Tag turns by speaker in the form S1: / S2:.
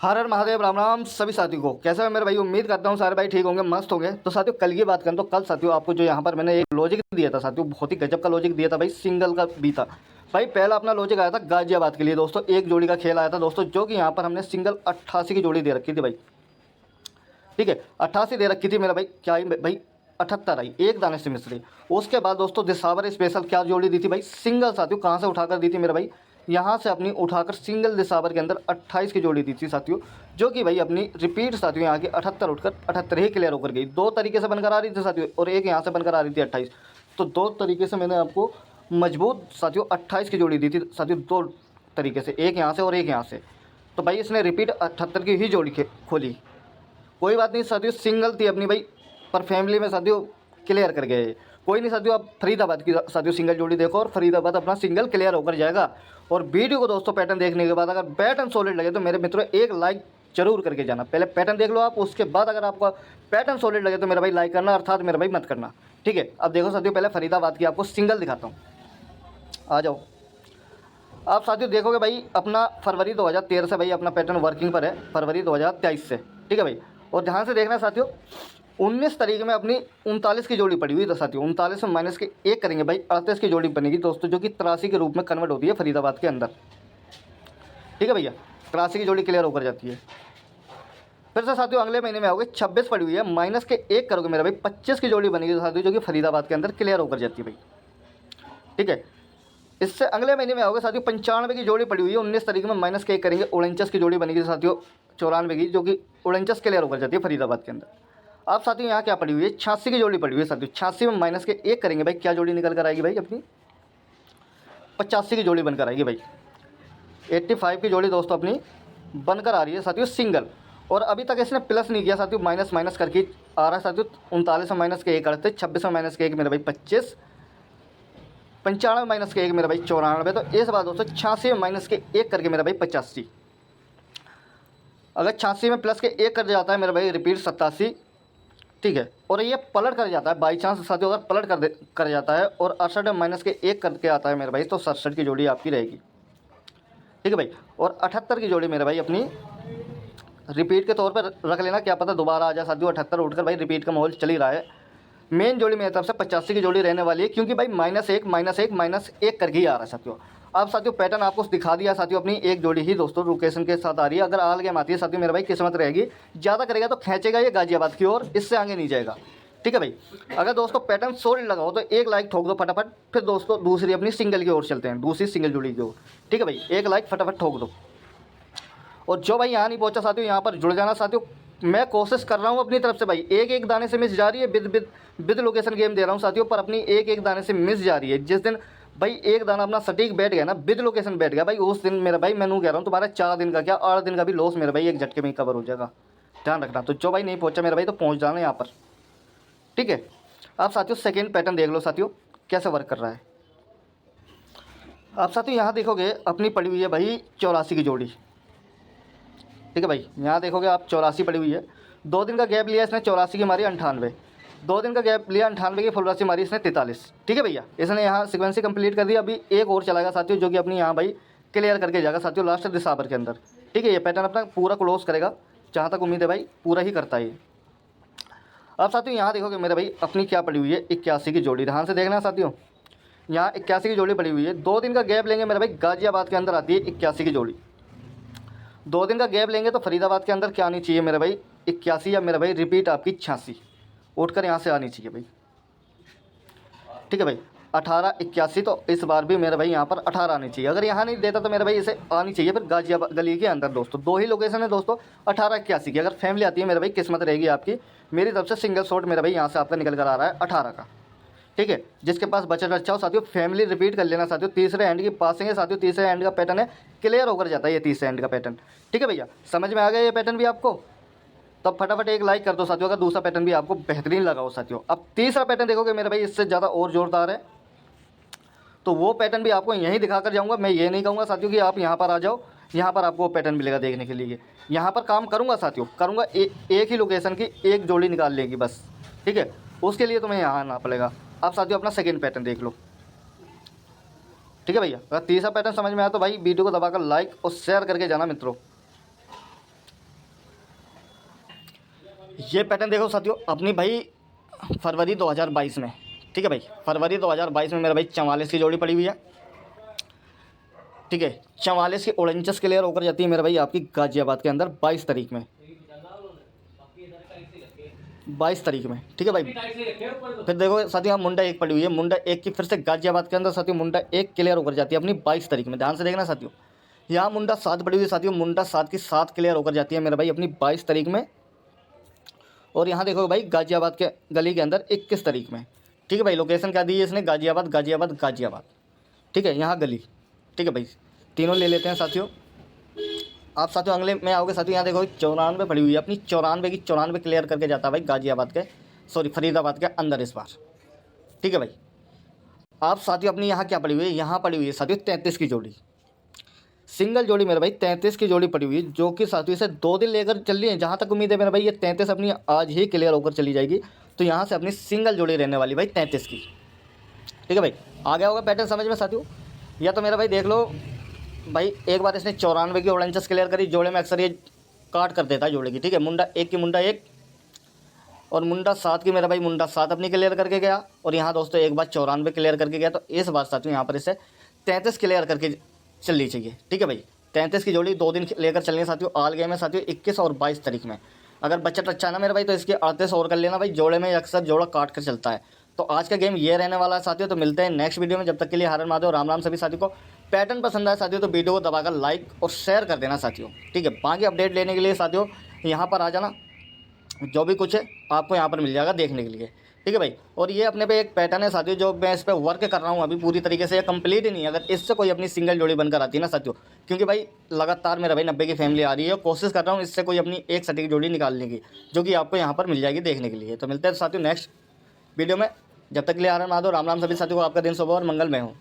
S1: हर हर महादेव, राम राम सभी साथियों को। कैसे है मेरे भाई? उम्मीद करता हूँ सारे भाई ठीक होंगे, मस्त होंगे। तो साथियों कल की बात करें तो कल साथियों आपको जो यहाँ पर मैंने एक लॉजिक दिया था साथियों, बहुत ही गजब का लॉजिक दिया था भाई, सिंगल का भी था भाई। पहला अपना लॉजिक आया था गाजियाबाद के लिए दोस्तों, एक जोड़ी का खेल आया था दोस्तों, जो कि यहाँ पर हमने सिंगल 88 की जोड़ी दे रखी थी भाई। ठीक है, 88 दे रखी थी मेरा भाई, क्या आई भाई? 78 आई, एक दाने से मिस रही। उसके बाद दोस्तों दिसावर स्पेशल क्या जोड़ी दी थी भाई? सिंगल साथियों, कहाँ से उठाकर दी थी मेरा भाई? यहाँ से अपनी उठाकर सिंगल दिसावर के अंदर 28 की जोड़ी दी थी साथियों, जो कि भाई अपनी रिपीट साथियों यहाँ की 78 उठकर 78 ही क्लियर होकर गई। दो तरीके से बनकर आ रही थी साथियों, और एक यहाँ से बनकर आ रही थी 28। तो दो तरीके से मैंने आपको मजबूत साथियों 28 की जोड़ी दी थी साथियों, दो तरीके से, एक यहाँ से और एक यहाँ से। तो भाई इसने रिपीट 78 की ही जोड़ी खोली। कोई बात नहीं साथियों, सिंगल थी अपनी भाई, पर फैमिली में साथियों क्लियर कर गए। कोई नहीं साथियों, आप फरीदाबाद की साथियों सिंगल जोड़ी देखो और फरीदाबाद अपना सिंगल क्लियर होकर जाएगा। और वीडियो को दोस्तों पैटर्न देखने के बाद अगर पैटर्न सॉलिड लगे तो मेरे मित्रों एक लाइक जरूर करके जाना। पहले पैटर्न देख लो आप, उसके बाद अगर आपका पैटर्न सॉलिड लगे तो मेरा भाई लाइक करना, अर्थात मेरा भाई मत करना। ठीक है, अब देखो साथियों, पहले फरीदाबाद की आपको सिंगल दिखाता हूँ, आ जाओ। आप साथियों देखोगे भाई अपना फरवरी 2013 से भाई अपना पैटर्न वर्किंग पर है, फरवरी 2023 से। ठीक है भाई, और ध्यान से देखना साथियों, 19 तारीख में अपनी 39 की जोड़ी पड़ी हुई है साथियों। 39 में माइनस के एक करेंगे भाई, 38 की जोड़ी बनेगी दोस्तों, जो कि 83 के रूप में कन्वर्ट होती है फरीदाबाद के अंदर। ठीक है भैया, 83 की जोड़ी क्लियर होकर जाती है। फिर से साथियों अगले महीने में आओगे, 26 पड़ी हुई है, माइनस के एक करोगे मेरा भाई, 25 की जोड़ी बनेगी साथियों, जो कि फरीदाबाद के अंदर क्लियर होकर जाती है भाई। ठीक है, इससे अगले महीने में आओगे साथियों, 95 की जोड़ी पड़ी हुई है, 19 तारीख में माइनस के एक करेंगे, 49 की जोड़ी बनेगी साथियों 94 की, जो कि 49 क्लियर होकर जाती है फरीदाबाद के अंदर। आप साथियों यहाँ क्या पड़ी हुई है? 86 की जोड़ी पड़ी हुई है साथियों, 86 में माइनस के एक करेंगे भाई, क्या जोड़ी निकल कर आएगी भाई? अपनी 85 की जोड़ी बनकर आएगी भाई। 85 की जोड़ी दोस्तों अपनी बनकर आ रही है साथियों सिंगल। और अभी तक इसने प्लस नहीं किया साथियों, माइनस माइनस करके आ रहा है साथियों। 39 में माइनस के एक करते, 26 में माइनस के एक मेरा भाई 25, 95 माइनस के एक मेरा भाई 94। तो इस बार दोस्तों 86 में माइनस के एक करके मेरा भाई 85। अगर 86 में प्लस के एक कर जाता है मेरा भाई रिपीट 87। ठीक है, और ये पलट कर जाता है बाई चांस साथियों, अगर पलट कर जाता है और 68 में माइनस के एक करके आता है मेरा भाई, तो 67 की जोड़ी आपकी रहेगी। ठीक है भाई, और 78 की जोड़ी मेरा भाई अपनी रिपीट के तौर पर रख लेना, क्या पता दोबारा आ जाए साथियों 78 उठकर भाई, रिपीट का माहौल चल ही रहा है। मेन जोड़ी मेरी तरफ से 85 की जोड़ी रहने वाली है, क्योंकि भाई -1 करके ही आ रहा है साथियों। अब साथियों पैटर्न आपको दिखा दिया साथियों, अपनी एक जोड़ी ही दोस्तों लोकेशन के साथ आ रही है। अगर आल गेम आती है साथियों मेरा भाई, किस्मत रहेगी, ज़्यादा करेगा तो खींचेगा ये गाजियाबाद की ओर, इससे आगे नहीं जाएगा। ठीक है भाई, अगर दोस्तों पैटर्न सॉलिड लगा हो तो एक लाइक ठोक दो फटाफट। फिर दोस्तों दूसरी अपनी सिंगल की ओर चलते हैं, दूसरी सिंगल जोड़ी की ओर। ठीक है भाई, एक लाइक फटाफट ठोक दो। और जो भाई यहाँ नहीं पहुँचा साथियों, यहाँ पर जुड़ जाना साथियों। मैं कोशिश कर रहा हूँ अपनी तरफ से भाई, एक एक दाने से मिस जा रही है, विद लोकेशन गेम दे रहा हूँ साथियों, पर अपनी एक एक दाने से मिस जा रही है। जिस दिन भाई एक दाना अपना सटीक बैठ गया ना, विद लोकेशन बैठ गया भाई, उस दिन मेरा भाई मैं कह रहा हूँ तुम्हारा 4 दिन का क्या 8 दिन का भी लॉस मेरा भाई एक झटके में ही कवर हो जाएगा। ध्यान रखना। तो जो भाई नहीं पहुँचा मेरा भाई, तो पहुँच जाना यहाँ पर। ठीक है, आप साथियों सेकेंड पैटर्न देख लो साथियों कैसे वर्क कर रहा है। आप साथियों यहाँ देखोगे अपनी पड़ी हुई है भाई 84 की जोड़ी। ठीक है भाई, यहाँ देखोगे आप 84 पड़ी हुई है। 2 दिन का गैप लिया इसने, 84 की मारी 98। 2 दिन का गैप लिया, 98 की फुल राशि मारी इसने 43। ठीक है भैया, इसने यहाँ सिक्वेंसी कंप्लीट कर दिया। अभी एक और चलाएगा साथियों, जो कि अपनी यहाँ भाई क्लियर करके जाएगा साथियों लास्ट दिसंबर के अंदर। ठीक है, ये पैटर्न अपना पूरा क्लोज करेगा, जहाँ तक उम्मीद है भाई पूरा ही करता है ये। अब साथियों यहाँ देखोगे मेरे भाई अपनी क्या पड़ी हुई है 81 की जोड़ी। ध्यान से देखना साथियों, यहाँ 81 की जोड़ी पड़ी हुई है। 2 दिन का गैप लेंगे मेरे भाई, गाजियाबाद के अंदर आती है 81 की जोड़ी। 2 दिन का गैप लेंगे तो फरीदाबाद के अंदर क्या आनी चाहिए मेरे भाई 81, या मेरा भाई रिपीट आपकी 86 उठकर यहाँ से आनी चाहिए भाई। ठीक है भाई, 18 81, तो इस बार भी मेरे भाई यहाँ पर 18 आनी चाहिए। अगर यहाँ नहीं देता तो मेरे भाई इसे आनी चाहिए फिर गाजियाबाद गली के अंदर दोस्तों। 2 ही लोकेशन है दोस्तों 18 81 की। अगर फैमिली आती है मेरे भाई, किस्मत रहेगी आपकी। मेरी तरफ से सिंगल शॉट मेरा भाई यहाँ से आपका निकल कर आ रहा है 18 का। ठीक है, जिसके पास बजट अच्छा हो साथियों, फैमिली रिपीट कर लेना साथियों। तीसरे एंड की पासिंग है साथियों, तीसरे एंड का पैटर्न है, क्लियर होकर जाता है ये तीसरे एंड का पैटर्न। ठीक है भैया, समझ में आ गया ये पैटर्न भी आपको? तब फटाफट एक लाइक कर दो साथियों, अगर दूसरा पैटर्न भी आपको बेहतरीन लगा हो साथियों। अब तीसरा पैटर्न देखोगे मेरे भाई, इससे ज़्यादा और जोरदार है, तो वो पैटर्न भी आपको यहीं दिखा कर जाऊँगा। मैं ये नहीं कहूँगा साथियों कि आप यहाँ पर आ जाओ, यहाँ पर आपको वो पैटर्न मिलेगा देखने के लिए। यहाँ पर काम करूँगा साथियों, करूँगा एक ही लोकेशन की एक जोड़ी निकाल लेगी बस। ठीक है, उसके लिए तुम्हें यहाँ आना पड़ेगा। अब साथियों अपना सेकेंड पैटर्न देख लो। ठीक है भैया, अगर तीसरा पैटर्न समझ में आया तो भाई वीडियो को दबाकर लाइक और शेयर करके जाना मित्रों। ये पैटर्न देखो साथियों अपनी भाई फरवरी 2022 में, ठीक है भाई, फरवरी 2022 में मेरा भाई 44 की जोड़ी पड़ी हुई है, ठीक है। 44 की ऑरेंजस क्लियर होकर जाती है मेरा भाई आपकी गाजियाबाद के अंदर 22 तारीख में, 22 तारीख में, ठीक है भाई। फिर देखो साथियों यहाँ मुंडा एक पड़ी हुई है, मुंडा एक की फिर से गाजियाबाद के अंदर साथियों मुंडा एक क्लियर होकर जाती है अपनी 22 तारीख में, ध्यान से देखना साथियों। यहाँ मुंडा 7 पड़ी हुई है साथियों, मुंडा 7 की 7 क्लियर होकर जाती है मेरा भाई अपनी 22 तारीख में। और यहाँ देखो भाई गाजियाबाद के गली के अंदर 21 तारीख में, ठीक है भाई। लोकेशन क्या दी है इसने, गाजियाबाद गाजियाबाद गाजियाबाद, ठीक है, यहाँ गली, ठीक है भाई। तीनों ले लेते हैं साथियों। आप साथियों अगले में आओगे साथियों, यहाँ देखो 94 पड़ी हुई है अपनी, 94 की 94 क्लियर करके जाता है भाई गाजियाबाद के, सॉरी फरीदाबाद के अंदर इस बार, ठीक है भाई। आप साथियों अपनी यहाँ क्या पड़ी हुई है, यहाँ पड़ी हुई है साथियों 33 की जोड़ी, सिंगल जोड़ी मेरे भाई 33 की जोड़ी पड़ी हुई है, जो कि साथियों से 2 दिन लेकर चल रही है। जहाँ तक उम्मीद है मेरे भाई ये 33 अपनी आज ही क्लियर होकर चली जाएगी। तो यहाँ से अपनी सिंगल जोड़ी रहने वाली भाई 33 की, ठीक है भाई। आ गया होगा पैटर्न समझ में साथियों। या तो मेरा भाई देख लो भाई, एक बार इसने 94 की ऑरेंजस क्लियर करी, जोड़े में अक्सर ये काट कर देता है जोड़े की, ठीक है। मुंडा एक की मुंडा एक, और मुंडा 7 की मेरा भाई मुंडा 7 अपनी क्लियर करके गया। और यहाँ दोस्तों एक बार 94 क्लियर करके गया, तो इस बार साथियों यहाँ पर इसे 33 क्लियर करके चलनी चाहिए, ठीक है भाई। 33 की जोड़ी 2 दिन लेकर चलनी है साथियों। आल गेम है साथियों 21 और 22 तारीख में। अगर बजट अच्छा है ना मेरा भाई तो इसके 38 और कर लेना भाई, जोड़े में अक्सर जोड़ा काट कर चलता है। तो आज का गेम ये रहने वाला है साथियों। तो मिलते हैं नेक्स्ट वीडियो में, जब तक के लिए हर हर महादेव, राम राम सभी साथियों को। पैटर्न पसंद आए साथियों तो वीडियो को दबाकर लाइक और शेयर कर देना साथियों, ठीक है। बाकी अपडेट लेने के लिए साथियों यहाँ पर आ जाना, जो भी कुछ है आपको यहाँ पर मिल जाएगा देखने के लिए, ठीक है भाई। और ये अपने पे एक पैटर्न है साथियों, जो मैं इस पर वर्क कर रहा हूँ अभी पूरी तरीके से, ये कंप्लीट ही नहीं है। अगर इससे कोई अपनी सिंगल जोड़ी बनकर आती है ना साथियों, क्योंकि भाई लगातार मेरा भाई 90 की फैमिली आ रही है, कोशिश कर रहा हूँ इससे कोई अपनी एक सटीक जोड़ी निकालने की, जो कि आपको यहाँ पर मिल जाएगी देखने के लिए। तो मिलते हैं साथियों नेक्स्ट वीडियो में, जब तक के लिए हर हर महादेव, राम राम सभी साथियों को। आपका दिन शुभ और मंगलमय हो।